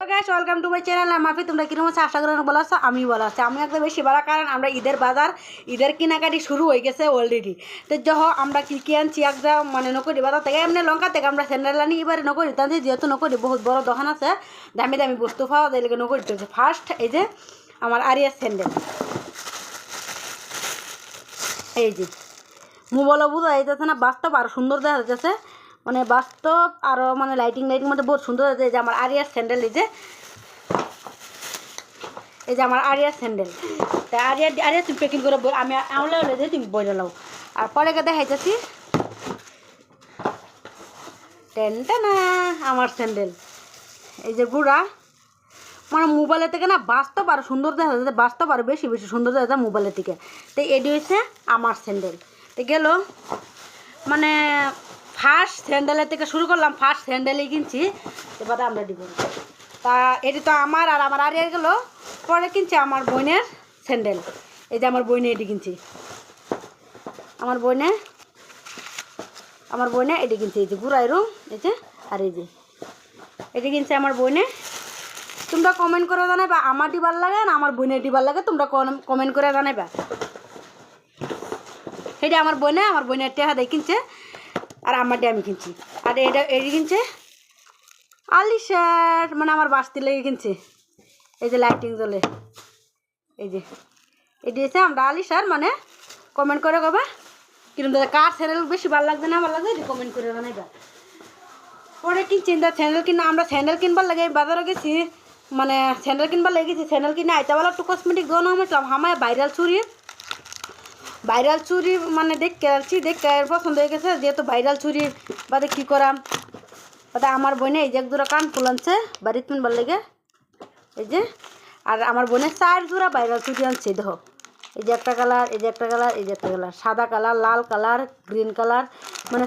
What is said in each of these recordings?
Guys welcome to my channel. মাফি তোমরা কিরকম আছো? আশা করি ভালো আছো। আমি ভালো আছি। আমি একদম বেশি ভালো, কারণ আমরা ঈদের বাজার ঈদের কেনাকাটি শুরু হয়ে গেছে অলরেডি। তো যহ আমরা কি আনছি একদম মানে নকরি বাজার থেকে, এমনি লঙ্কা থেকে আমরা স্যান্ডেল আনি। এবারে নকরি তাদের যেহেতু নকরি বহুত বড় দোকান আছে, দামি দামি বস্তু পাওয়া যায়, লেগে নকরি চলছে। ফার্স্ট এই যে আমার আরিয়ার স্যান্ডেল, এই যে মোবাইলও বোঝা যাইতেছে না, বাস্তব আরও সুন্দর দেখা যাচ্ছে, মানে বাস্তব আরও মানে লাইটিং মধ্যে বহুত সুন্দর হয়েছে। এই যে আমার আরিয়ার স্যান্ডেল, এই যে আমার আরিয়ার স্যান্ডেল। তা আরিয়া তুমি প্যাকিং করে আমি আমলে হলে যে তুমি বইলে লাও। আর পরে দেখাইতেছি টেনটা না আমার স্যান্ডেল, এই যে গুড়া, মানে মোবাইলের থেকে না বাস্তব আরও সুন্দর দেখা যাচ্ছে, বাস্তব আরও বেশি বেশি সুন্দর দেখা যায় মোবাইলের থেকে। তো এটি হচ্ছে আমার স্যান্ডেল। তো গেল মানে ফার্স্ট স্যান্ডেলের থেকে শুরু করলাম, ফার্স্ট স্যান্ডেলই কিনছি, এবারে আমরা দিব। তা এটি তো আমার আর আমার আরিয়ার গেল। পরে কিনছি আমার বোনের স্যান্ডেল, এই যে আমার বোনে এটি কিনছি, আমার বোনে এটি কিনছি, এই যে ঘুরাই রুম, এই যে আর এই যে এটি কিনছে আমার বোনে। তোমরা কমেন্ট করে জানাইবা আমারটি ভাল লাগে না আমার বোনেরটি ভাল লাগে, তোমরা কমেন্ট করে জানাইবা। এটা আমার বোনের টেহা দিয়ে কিনছে, আর আমারটি আমি কিনছি। আর এটি কিনছে আলিশার, মানে আমার বাস্তি লেগে কিনছে, এই যে লাইটিং জ্বলে, এই যে এটি হচ্ছে আমরা আলিশার। মানে কমেন্ট করে কবা কিরকম কার স্যান্ডেল বেশি ভালো লাগছে না ভালো লাগছে, এটি কমেন্ট করে জানাইবা। পরে কিনছি স্যান্ডেল কিনা, আমরা স্যান্ডেল কিনবার লাগে বাজারে গেছি, মানে স্যান্ডেল কিনবার লেগেছি। স্যান্ডেল কিনে আইতাবেলা একটু কসমেটিক দোকান হয়েছিলাম, আমার ভাইরাল চুরি মানে দেখতে আসছি, দেখতে পছন্দ হয়ে গেছে। যেহেতু ভাইরাল চুরি বাদে কী করাম, বাদে আমার বোনে এই যে এক জোড়া কান ফুল আনছে বাড়িতে কিনবার লেগে, এই যে। আর আমার বোনে 4 জোড়া ভাইরাল চুরি আনছে, দেখো এই যে একটা কালার, এই যে একটা কালার, এই যে একটা কালার, সাদা কালার, লাল কালার, গ্রিন কালার, মানে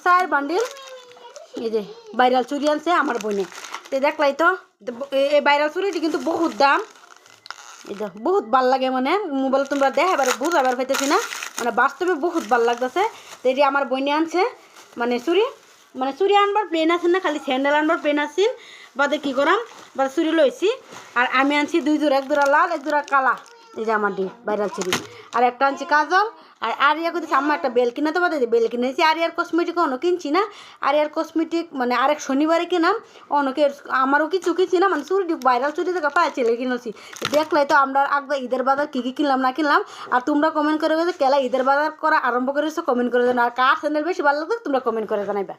4 বান্ডিল এই যে ভাইরাল চুরি আনছে আমার বোনে। তো দেখলাই তো এই ভাইরাল চুরিটি কিন্তু বহুত দাম, এই যে বহুত ভাল লাগে, মানে মোবাইল তোমরা দেখাবার বুঝাবার পাইতেছি না, মানে বাস্তবে বহুত ভাল লাগতেছে। তো এটি আমার বোনে আনছে, মানে চুরি আনবার প্লেন আছে না, খালি স্যান্ডেল আনবার প্লেন আসছিল, বাদে কী করাম বাদে চুরি লইছি। আর আমি আনছি 2 জোড়া, এক জোড়া লাল এক জোড়া কালা, এই যে আমার ভাইরাল চুরি। আর একটা আনছি কাজল। আর আরিয়া করতেছি আমার একটা বেল কিনা, তো বাদে বেল কিনেছি। আরিয়ার কসমেটিক অন্য কিনছি না, আরিয়ার কসমেটিক মানে আরেক শনিবারে কিনাম, অনেকে আমারও কিছু কিনছি না, মানে চুরি ভাইরাল চুরি থেকে পাইছিলে কিনেছি। দেখলাই তো আমরা আগে ঈদের বাজার কী কী কিনলাম না কিনলাম। আর তোমরা কমেন্ট করে কেলা ঈদের বাজার করা আরম্ভ করেছো, কমেন্ট করে জানো। আর কার স্যান্ডেল বেশি ভালো লাগবে তোমরা কমেন্ট করে জানাইবা।